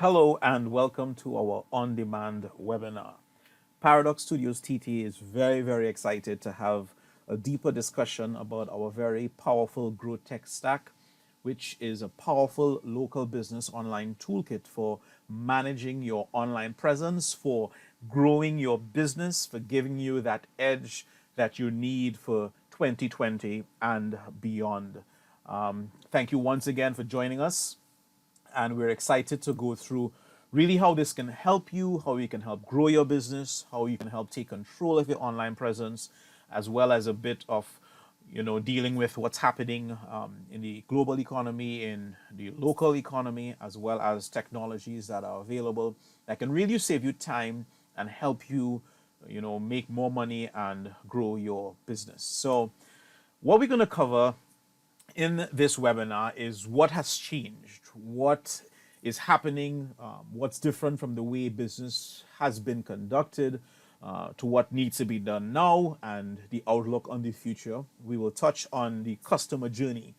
Hello and welcome to our on-demand webinar. Paradox Studios TT is very excited to have a deeper discussion about our very powerful growth tech stack, which is a powerful local business online toolkit for managing your online presence, for growing your business, for giving you that edge that you need for 2020 and beyond. Thank you once again for joining us, and we're excited to go through really how this can help you, how you can help grow your business, how you can help take control of your online presence, as well as a bit of dealing with what's happening in the global economy, in the local economy, as well as technologies that are available that can really save you time and help you make more money and grow your business. So what we're going to cover in this webinar is what has changed, what is happening, what's different from the way business has been conducted to what needs to be done now, and the outlook on the future. We will touch on the customer journey.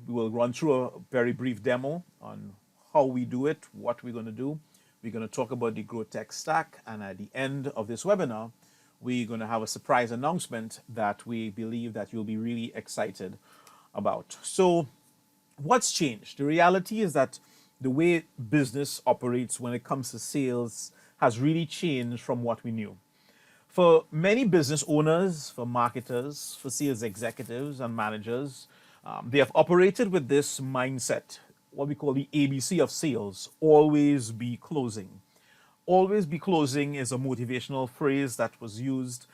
We will run through a very brief demo on how we do it, what we're going to do. We're going to talk about the growth tech stack, and at the end of this webinar, we're going to have a surprise announcement that we believe that you'll be really excited about. So what's changed? The reality is that the way business operates when it comes to sales has really changed from what we knew. For many business owners, for marketers, for sales executives and managers, they have operated with this mindset, what we call the ABC of sales: always be closing. Always be closing is a motivational phrase that was used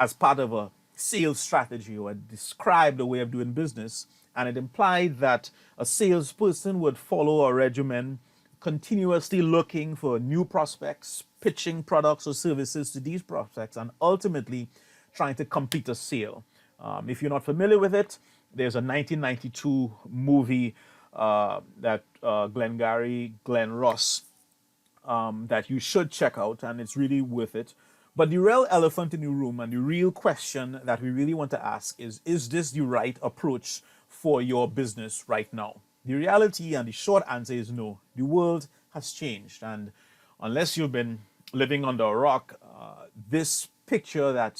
as part of a sales strategy, or described a way of doing business, and it implied that a salesperson would follow a regimen, continuously looking for new prospects, pitching products or services to these prospects, and ultimately trying to complete a sale. If you're not familiar with it, there's a 1992 movie that Glenn Ross that you should check out, and it's really worth it. But the real elephant in the room, and the real question that we really want to ask is this the right approach for your business right now? The reality and the short answer is no. The world has changed, and unless you've been living under a rock, this picture that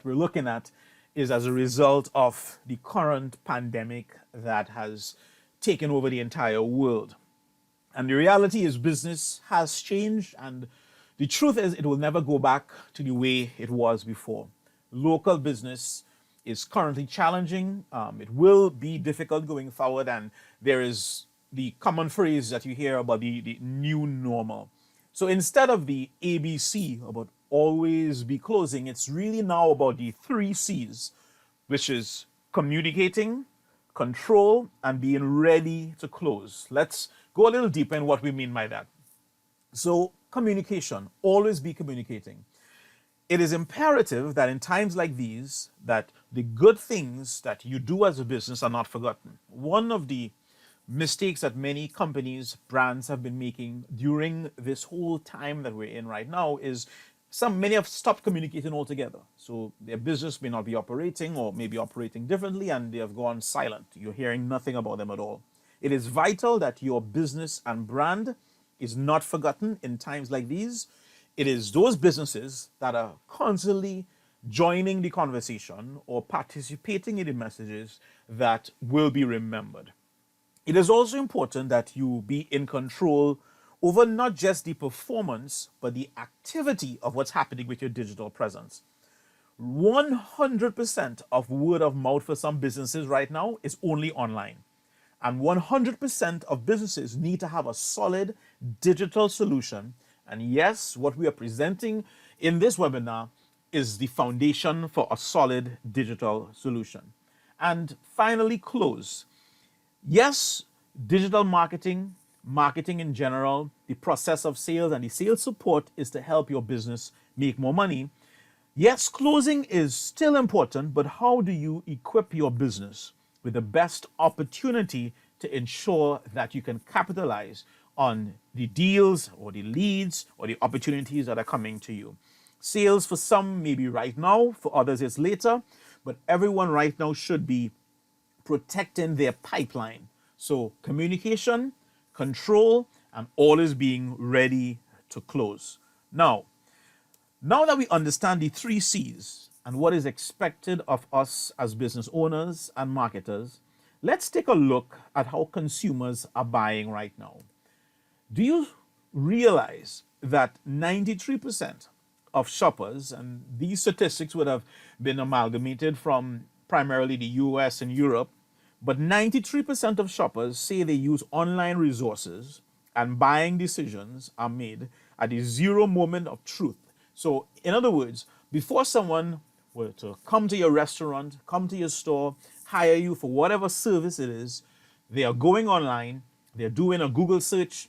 we're looking at is as a result of the current pandemic that has taken over the entire world. And the reality is business has changed, and the truth is it will never go back to the way it was before. Local business is currently challenging. It will be difficult going forward, and there is the common phrase that you hear about the new normal. So instead of the ABC, about always be closing, it's really now about the 3 C's, which is communicating, control, and being ready to close. Let's go a little deeper in what we mean by that. So communication, always be communicating. It is imperative that in times like these, that the good things that you do as a business are not forgotten. One of the mistakes that many companies, brands have been making during this whole time that we're in right now is many have stopped communicating altogether. So their business may not be operating, or maybe operating differently, and they have gone silent. You're hearing nothing about them at all. It is vital that your business and brand is not forgotten in times like these. It is those businesses that are constantly joining the conversation or participating in the messages that will be remembered. It is also important that you be in control over not just the performance, but the activity of what's happening with your digital presence. 100% of word of mouth for some businesses right now is only online. And 100% of businesses need to have a solid digital solution. And yes, what we are presenting in this webinar is the foundation for a solid digital solution. And finally, close. Yes, digital marketing in general, the process of sales and the sales support is to help your business make more money. Yes, closing is still important, but how do you equip your business with the best opportunity to ensure that you can capitalize on the deals or the leads or the opportunities that are coming to you? Sales for some may be right now, for others it's later, but everyone right now should be protecting their pipeline. So communication, control, and always being ready to close. Now that we understand the three C's and what is expected of us as business owners and marketers, let's take a look at how consumers are buying right now. Do you realize that 93% of shoppers, and these statistics would have been amalgamated from primarily the US and Europe, but 93% of shoppers say they use online resources and buying decisions are made at the zero moment of truth. So, in other words, before someone were to come to your restaurant, come to your store, hire you for whatever service it is, they are going online, they're doing a Google search,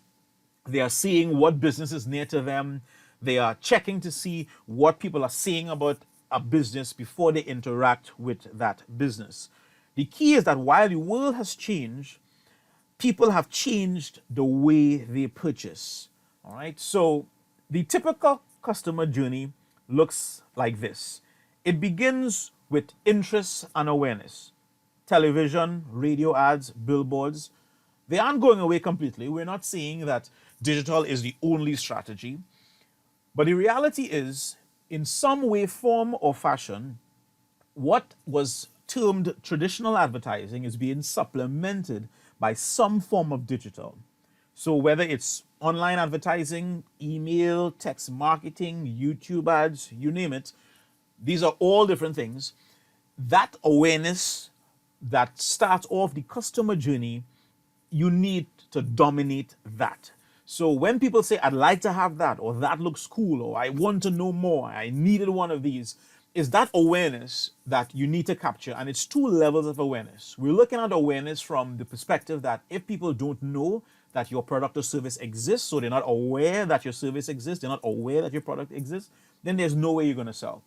they are seeing what business is near to them, they are checking to see what people are saying about a business before they interact with that business. The key is that while the world has changed, people have changed the way they purchase. All right. So the typical customer journey looks like this. It begins with interest and awareness. Television, radio ads, billboards, they aren't going away completely. We're not saying that digital is the only strategy. But the reality is, in some way, form, or fashion, what was termed traditional advertising is being supplemented by some form of digital. So whether it's online advertising, email, text marketing, YouTube ads, you name it, these are all different things. That awareness that starts off the customer journey, you need to dominate that. So when people say, I'd like to have that, or that looks cool, or I want to know more, I needed one of these, is that awareness that you need to capture. And it's two levels of awareness. We're looking at awareness from the perspective that if people don't know that your product or service exists, so they're not aware that your service exists, they're not aware that your product exists, then there's no way you're going to sell.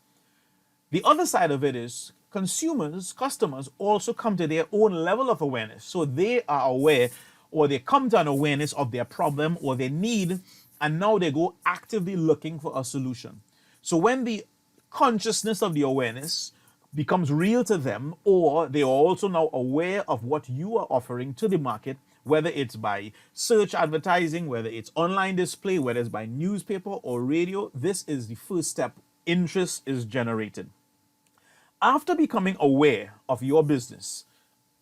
The other side of it is consumers, customers also come to their own level of awareness. So they are aware, or they come to an awareness of their problem or their need, and now they go actively looking for a solution. So when the consciousness of the awareness becomes real to them, or they are also now aware of what you are offering to the market, whether it's by search advertising, whether it's online display, whether it's by newspaper or radio, this is the first step. Interest is generated. After becoming aware of your business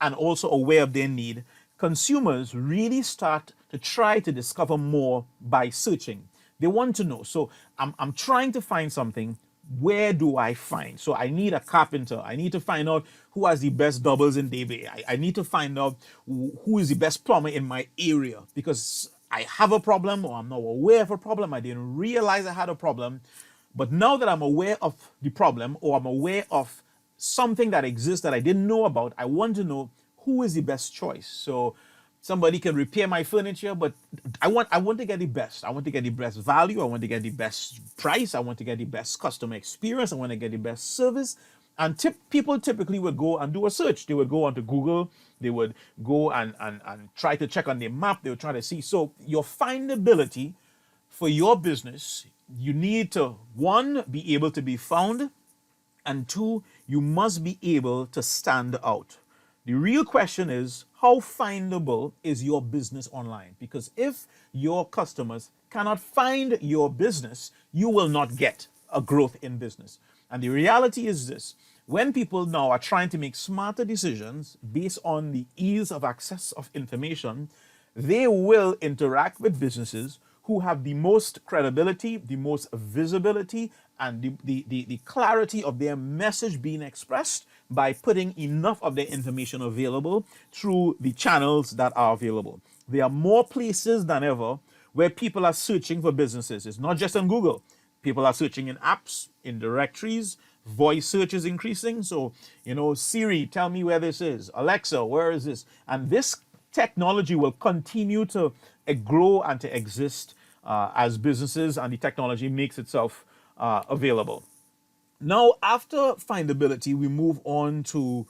and also aware of their need, consumers really start to try to discover more by searching. They want to know. So I'm trying to find something. Where do I find? So I need a carpenter. I need to find out who has the best doubles in Debe. I need to find out who is the best plumber in my area, because I have a problem, or I'm not aware of a problem. I didn't realize I had a problem. But now that I'm aware of the problem, or I'm aware of something that exists that I didn't know about, I want to know who is the best choice. So somebody can repair my furniture, but I want to get the best. I want to get the best value. I want to get the best price. I want to get the best customer experience. I want to get the best service. And people typically would go and do a search. They would go onto Google. They would go and try to check on their map. They would try to see. So your findability for your business, you need to, one, be able to be found, and two, you must be able to stand out. The real question is, how findable is your business online? Because if your customers cannot find your business, you will not get a growth in business. And the reality is this: when people now are trying to make smarter decisions based on the ease of access of information, they will interact with businesses who have the most credibility, the most visibility, and the clarity of their message being expressed by putting enough of their information available through the channels that are available. There are more places than ever where people are searching for businesses. It's not just on Google. People are searching in apps, in directories. Voice search is increasing. So, Siri, tell me where this is. Alexa, where is this? And this technology will continue to grow and to exist as businesses and the technology makes itself available. Now, after findability, we move on to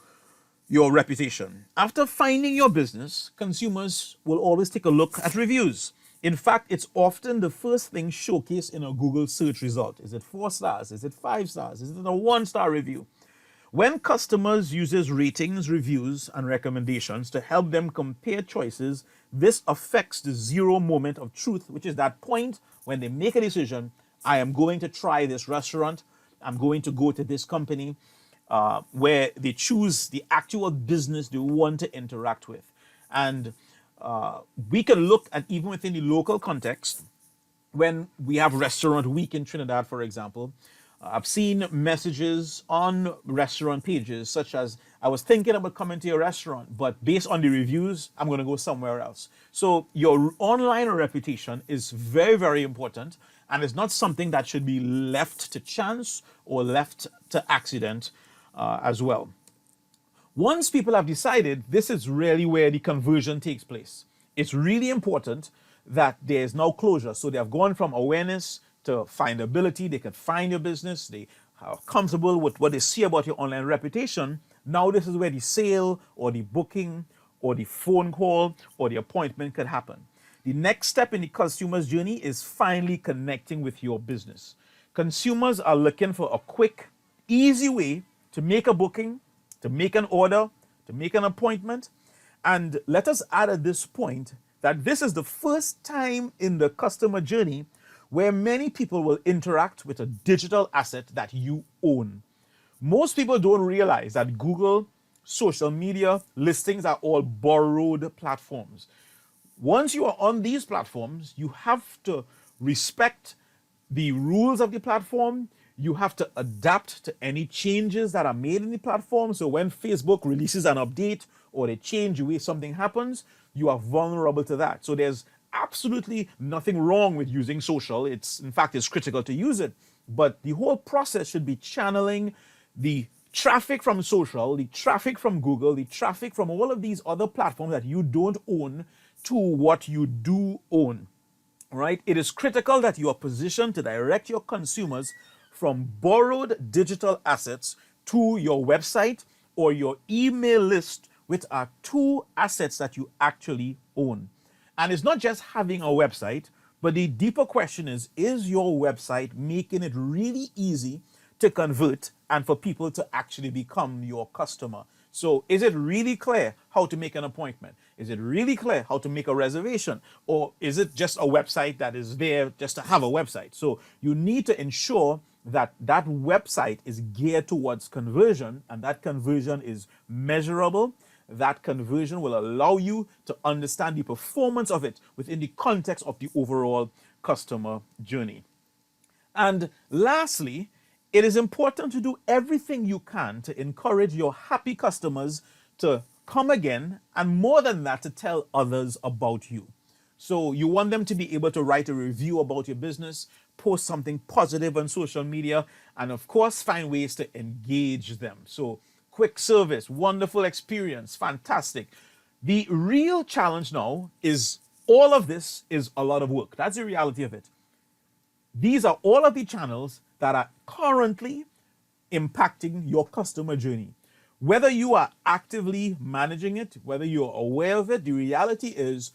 your reputation. After finding your business, consumers will always take a look at reviews. In fact, it's often the first thing showcased in a Google search result. Is it 4 stars? Is it 5 stars? Is it a 1-star review? When customers uses ratings, reviews, and recommendations to help them compare choices, this affects the zero moment of truth, which is that point when they make a decision. I am going to try this restaurant. I'm going to go to this company, where they choose the actual business they want to interact with. And we can look at, even within the local context, when we have restaurant week in Trinidad, for example, I've seen messages on restaurant pages such as, I was thinking about coming to your restaurant, but based on the reviews, I'm going to go somewhere else. So your online reputation is very, very important, and it's not something that should be left to chance or left to accident as well. Once people have decided, this is really where the conversion takes place. It's really important that there is now closure. So they have gone from awareness to findability. They can find your business. They are comfortable with what they see about your online reputation. Now this is where the sale or the booking or the phone call or the appointment could happen. The next step in the consumer's journey is finally connecting with your business. Consumers are looking for a quick, easy way to make a booking, to make an order, to make an appointment. And let us add at this point that this is the first time in the customer journey where many people will interact with a digital asset that you own. Most people don't realize that Google, social media, listings are all borrowed platforms. Once you are on these platforms, you have to respect the rules of the platform. You have to adapt to any changes that are made in the platform. So when Facebook releases an update or they change the way something happens, you are vulnerable to that. So there's absolutely nothing wrong with using social. In fact, it's critical to use it. But the whole process should be channeling the traffic from social, the traffic from Google, the traffic from all of these other platforms that you don't own to what you do own. Right? It is critical that you are positioned to direct your consumers from borrowed digital assets to your website or your email list, which are two assets that you actually own. And it's not just having a website, but the deeper question is your website making it really easy to convert and for people to actually become your customer? So is it really clear how to make an appointment? Is it really clear how to make a reservation? Or is it just a website that is there just to have a website? So you need to ensure that that website is geared towards conversion, and that conversion is measurable. That conversion will allow you to understand the performance of it within the context of the overall customer journey. And lastly, it is important to do everything you can to encourage your happy customers to come again, and more than that, to tell others about you. So you want them to be able to write a review about your business, post something positive on social media, and of course, find ways to engage them. So quick service, wonderful experience, fantastic. The real challenge now is all of this is a lot of work. That's the reality of it. These are all of the channels that are currently impacting your customer journey. Whether you are actively managing it, whether you're aware of it, the reality is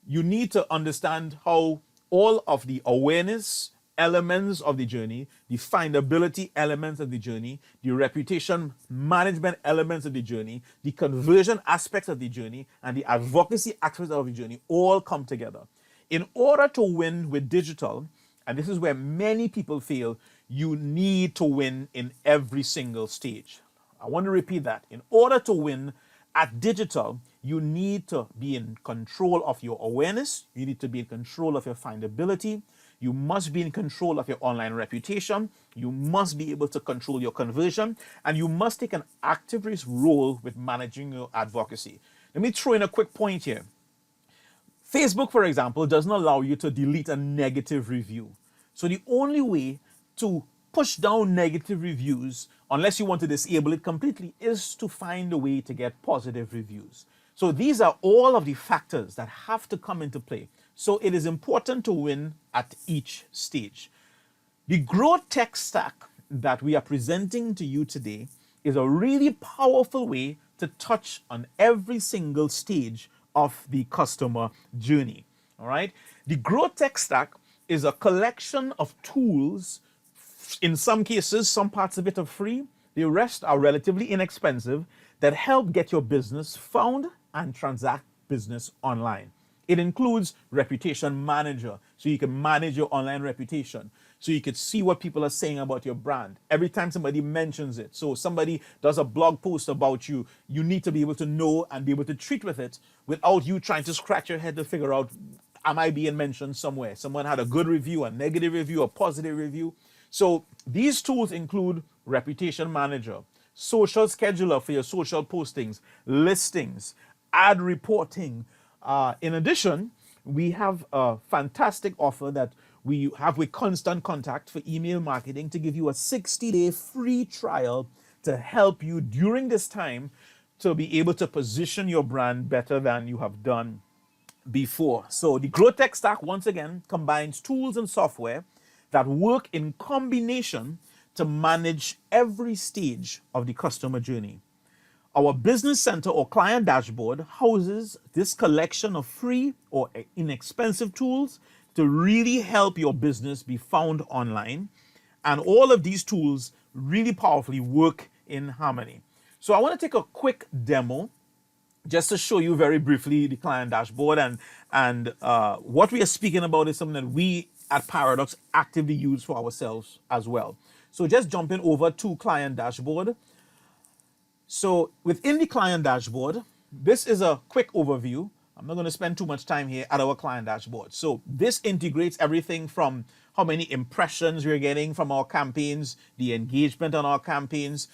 you need to understand how all of the awareness elements of the journey, the findability elements of the journey, the reputation management elements of the journey, the conversion aspects of the journey, and the advocacy aspects of the journey all come together. In order to win with digital, and this is where many people feel, you need to win in every single stage. I want to repeat that. In order to win at digital, you need to be in control of your awareness. You need to be in control of your findability. You must be in control of your online reputation. You must be able to control your conversion. And you must take an active role with managing your advocacy. Let me throw in a quick point here. Facebook, for example, doesn't allow you to delete a negative review. So the only way to push down negative reviews, unless you want to disable it completely, is to find a way to get positive reviews. So these are all of the factors that have to come into play. So it is important to win at each stage. The growth tech stack that we are presenting to you today is a really powerful way to touch on every single stage of the customer journey. All right. The growth tech stack is a collection of tools. In some cases, some parts of it are free. The rest are relatively inexpensive that help get your business found and transact business online. It includes Reputation Manager, so you can manage your online reputation. So you could see what people are saying about your brand every time somebody mentions it. So somebody does a blog post about you, you need to be able to know and be able to treat with it without you trying to scratch your head to figure out, am I being mentioned somewhere? Someone had a good review, a negative review, a positive review. So these tools include Reputation Manager, Social Scheduler for your social postings, listings, ad reporting. In addition, we have a fantastic offer that we have with Constant Contact for email marketing to give you a 60-day free trial to help you during this time to be able to position your brand better than you have done before. So the Growth Tech Stack, once again, combines tools and software that work in combination to manage every stage of the customer journey. Our Business Center or Client Dashboard houses this collection of free or inexpensive tools to really help your business be found online. And all of these tools really powerfully work in harmony. So I want to take a quick demo just to show you very briefly the Client Dashboard, and what we are speaking about is something that we at Paradox actively use for ourselves as well. So just jumping over to Client Dashboard. So within the Client Dashboard, this is a quick overview. I'm not going to spend too much time here at our Client Dashboard. So this integrates everything from how many impressions we're getting from our campaigns, the engagement on our campaigns,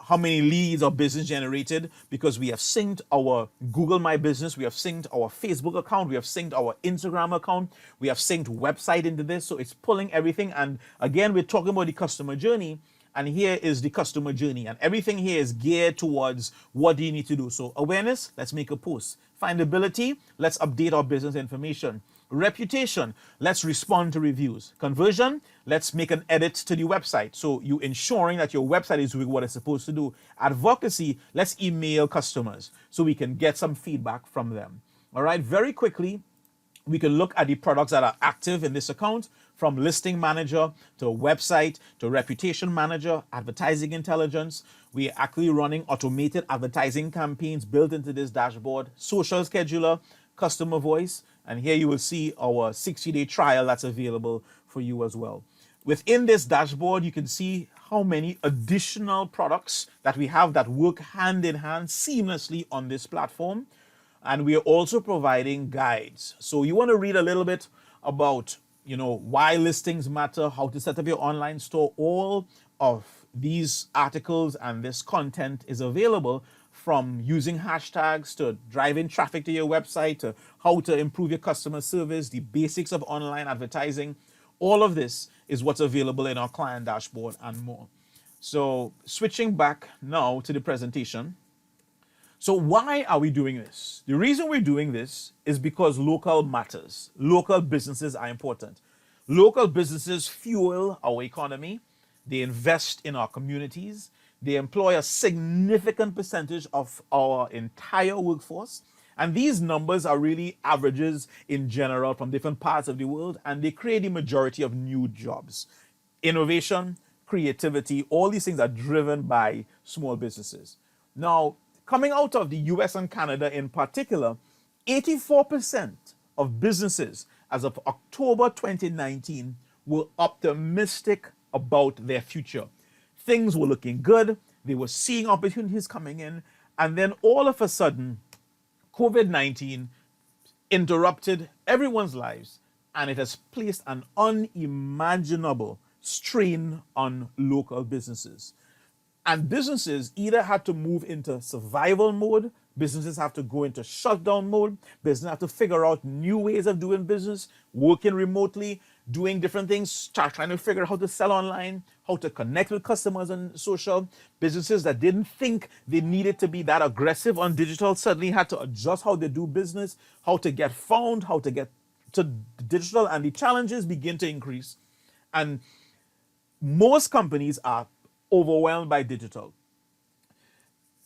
how many leads or business generated, because we have synced our Google My Business, we have synced our Facebook account, we have synced our Instagram account, we have synced website into this. So it's pulling everything. And again, we're talking about the customer journey. And here is the customer journey. And everything here is geared towards what do you need to do. So awareness, let's make a post. Findability, let's update our business information. Reputation, let's respond to reviews. Conversion, let's make an edit to the website. So you ensuring that your website is doing what it's supposed to do. Advocacy, let's email customers so we can get some feedback from them. All right, very quickly, we can look at the products that are active in this account, from Listing Manager to Website to Reputation Manager, Advertising Intelligence. We are actually running automated advertising campaigns built into this dashboard, Social Scheduler, Customer Voice, and here you will see our 60-day trial that's available for you as well. Within this dashboard, you can see how many additional products that we have that work hand in hand seamlessly on this platform. And we are also providing guides. So you want to read a little bit about, why listings matter, how to set up your online store. All of these articles and this content is available, from using hashtags to driving traffic to your website to how to improve your customer service, the basics of online advertising. All of this is what's available in our Client Dashboard and more. So switching back now to the presentation. So why are we doing this? The reason we're doing this is because local matters. Local businesses are important. Local businesses fuel our economy. They invest in our communities. They employ a significant percentage of our entire workforce. And these numbers are really averages in general from different parts of the world, and they create the majority of new jobs. Innovation, creativity, all these things are driven by small businesses. Now, coming out of the US and Canada in particular, 84% of businesses as of October 2019 were optimistic about their future. Things were looking good. They were seeing opportunities coming in. And then all of a sudden, COVID-19 interrupted everyone's lives, and it has placed an unimaginable strain on local businesses. And businesses either had to move into survival mode, businesses have to go into shutdown mode, businesses have to figure out new ways of doing business, working remotely, doing different things, trying to figure out how to sell online, how to connect with customers on social. Businesses that didn't think they needed to be that aggressive on digital suddenly had to adjust how they do business, how to get found, how to get to digital, and the challenges begin to increase. And most companies are overwhelmed by digital.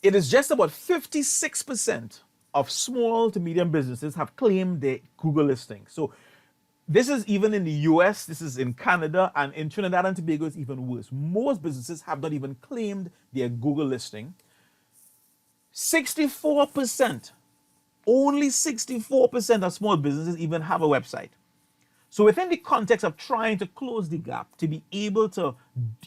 It is just about 56% of small to medium businesses have claimed their Google listing. So This is even in the US, this is in Canada, and in Trinidad and Tobago, it's even worse. Most businesses have not even claimed their Google listing. 64%, only 64% of small businesses even have a website. So within the context of trying to close the gap, to be able to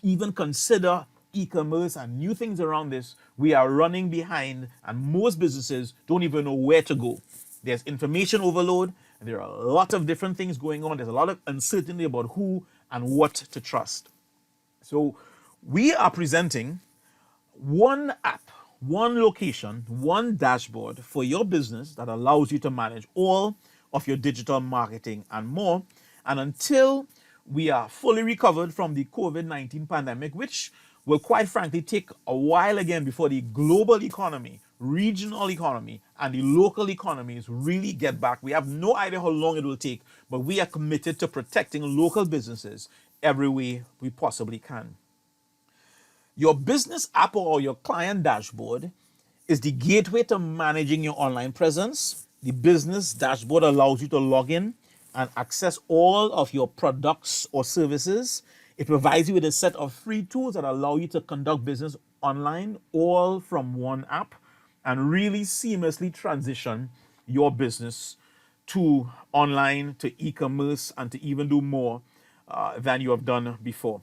even consider e-commerce and new things around this, we are running behind, and most businesses don't even know where to go. There's information overload, and there are a lot of different things going on. There's a lot of uncertainty about who and what to trust. So we are presenting one app, one location, one dashboard for your business that allows you to manage all of your digital marketing and more. And until we are fully recovered from the COVID-19 pandemic, which will quite frankly take a while again before the global economy, regional economy, and the local economies really get back. We have no idea how long it will take, but we are committed to protecting local businesses every way we possibly can. Your business app or your client dashboard is the gateway to managing your online presence. The business dashboard allows you to log in and access all of your products or services. It provides you with a set of free tools that allow you to conduct business online, all from one app, and really seamlessly transition your business to online, to e-commerce, and to even do more than you have done before.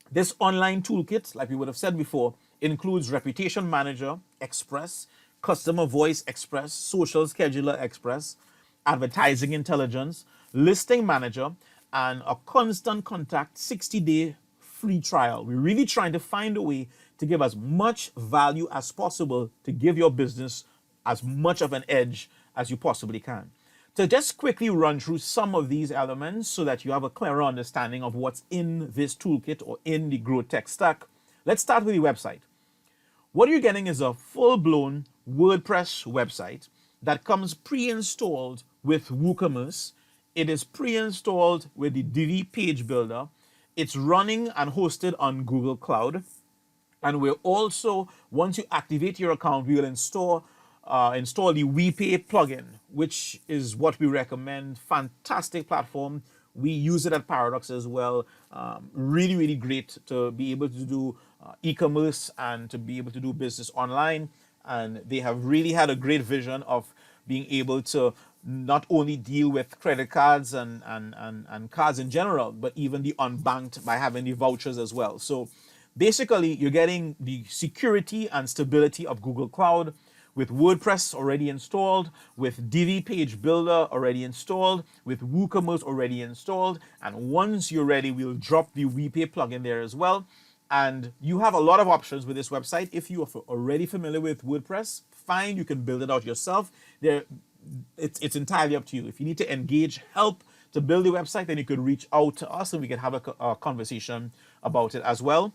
This online toolkit, like we would have said before, includes Reputation Manager Express, Customer Voice Express, Social Scheduler Express, Advertising Intelligence, Listing Manager, and a Constant Contact 60-day free trial. We're really trying to find a way to give as much value as possible to give your business as much of an edge as you possibly can. To just quickly run through some of these elements so that you have a clearer understanding of what's in this toolkit or in the Growth Tech Stack, let's start with the website. What you're getting is a full-blown WordPress website that comes pre-installed with WooCommerce. It is pre-installed with the Divi Page Builder. It's running and hosted on Google Cloud. And we're also, once you activate your account, we will install the WePay plugin, which is what we recommend. Fantastic platform. We use it at Paradox as well. Really, really great to be able to do e-commerce and to be able to do business online. And they have really had a great vision of being able to not only deal with credit cards and cards in general, but even the unbanked by having the vouchers as well. So basically, you're getting the security and stability of Google Cloud with WordPress already installed, with Divi Page Builder already installed, with WooCommerce already installed. And once you're ready, we'll drop the WePay plugin there as well. And you have a lot of options with this website. If you are already familiar with WordPress, fine, you can build it out yourself. It's entirely up to you. If you need to engage help to build the website, then you could reach out to us and we can have a conversation about it as well.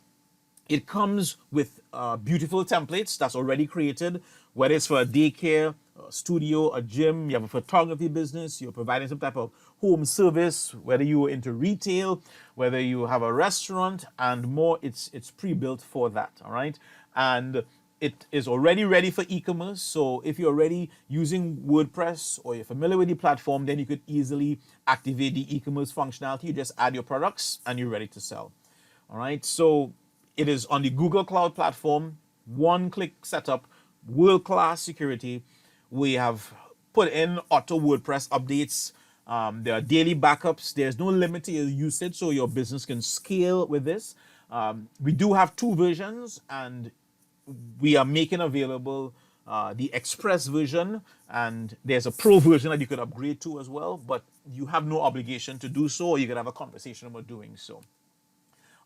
It comes with beautiful templates that's already created, whether it's for a daycare, a studio, a gym, you have a photography business, you're providing some type of home service, whether you're into retail, whether you have a restaurant and more, it's pre-built for that, all right? And it is already ready for e-commerce. So if you're already using WordPress or you're familiar with the platform, then you could easily activate the e-commerce functionality. You just add your products and you're ready to sell, all right? So it is on the Google Cloud platform, one-click setup, world-class security. We have put in auto WordPress updates. There are daily backups. There's no limit to your usage, so your business can scale with this. We do have two versions, and we are making available the Express version, and there's a Pro version that you could upgrade to as well, but you have no obligation to do so, or you can have a conversation about doing so.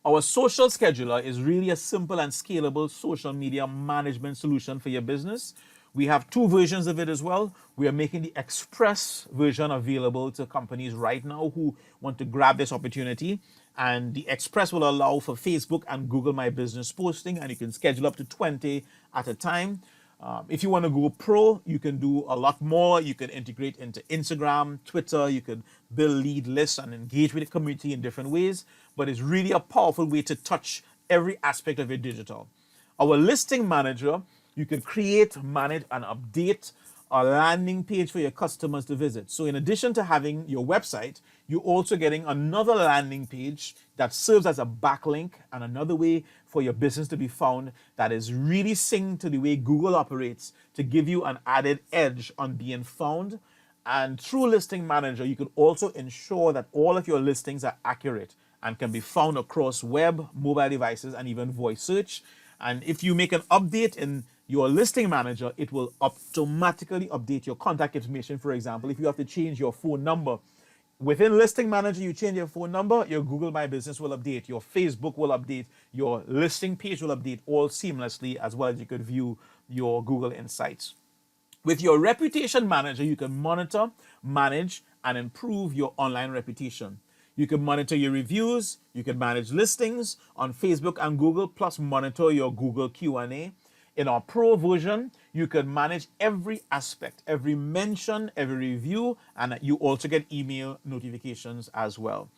Our social scheduler is really a simple and scalable social media management solution for your business. We have two versions of it as well. We are making the Express version available to companies right now who want to grab this opportunity. And the Express will allow for Facebook and Google My Business posting, and you can schedule up to 20 at a time. If you want to go pro, you can do a lot more. You can integrate into Instagram, Twitter. You could build lead lists and engage with the community in different ways. But it's really a powerful way to touch every aspect of your digital. Our listing manager, you can create, manage, and update a landing page for your customers to visit. So in addition to having your website, you're also getting another landing page that serves as a backlink and another way for your business to be found that is really synced to the way Google operates to give you an added edge on being found. And through Listing Manager, you can also ensure that all of your listings are accurate and can be found across web, mobile devices, and even voice search. And if you make an update in your Listing Manager, it will automatically update your contact information. For example, if you have to change your phone number, within Listing Manager, you change your phone number, your Google My Business will update, your Facebook will update, your listing page will update all seamlessly, as well as you could view your Google Insights. With your Reputation Manager, you can monitor, manage, and improve your online reputation. You can monitor your reviews, you can manage listings on Facebook and Google, plus monitor your Google Q&A. In our Pro version, you can manage every aspect, every mention, every review, and you also get email notifications as well.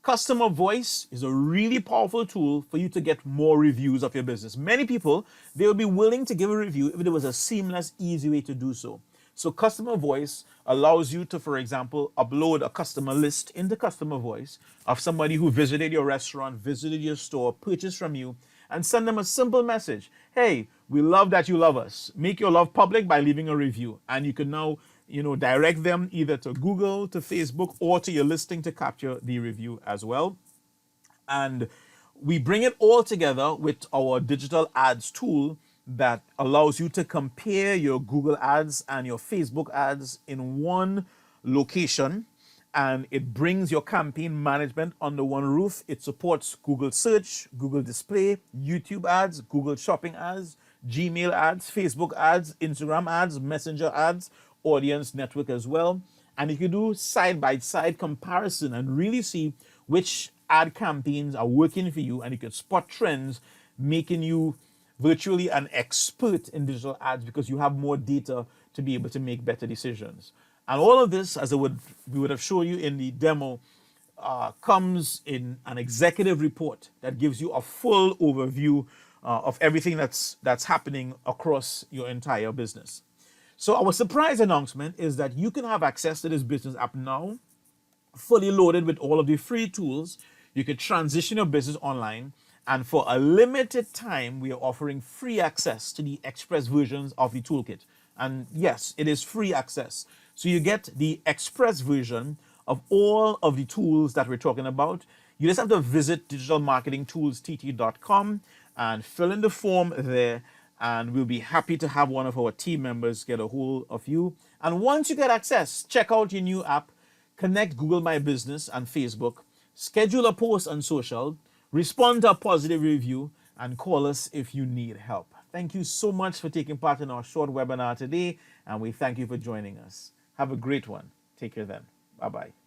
Customer voice is a really powerful tool for you to get more reviews of your business. Many people, they will be willing to give a review if there was a seamless, easy way to do so. So customer voice allows you to, for example, upload a customer list into customer voice of somebody who visited your restaurant, visited your store, purchased from you, and send them a simple message. Hey, we love that you love us. Make your love public by leaving a review. And you can now, direct them either to Google, to Facebook, or to your listing to capture the review as well. And we bring it all together with our digital ads tool that allows you to compare your Google ads and your Facebook ads in one location. And it brings your campaign management under one roof. It supports Google Search, Google Display, YouTube ads, Google Shopping ads, Gmail ads, Facebook ads, Instagram ads, Messenger ads, Audience Network as well. And you can do side-by-side comparison and really see which ad campaigns are working for you, and you can spot trends, making you virtually an expert in digital ads because you have more data to be able to make better decisions. And all of this, as we would have shown you in the demo, comes in an executive report that gives you a full overview of everything that's happening across your entire business. So our surprise announcement is that you can have access to this business app now, fully loaded with all of the free tools. You can transition your business online. And for a limited time, we are offering free access to the express versions of the toolkit. And yes, it is free access. So you get the express version of all of the tools that we're talking about. You just have to visit digitalmarketingtoolstt.com and fill in the form there. And we'll be happy to have one of our team members get a hold of you. And once you get access, check out your new app, connect Google My Business and Facebook, schedule a post on social, respond to a positive review, and call us if you need help. Thank you so much for taking part in our short webinar today, and we thank you for joining us. Have a great one. Take care then. Bye-bye.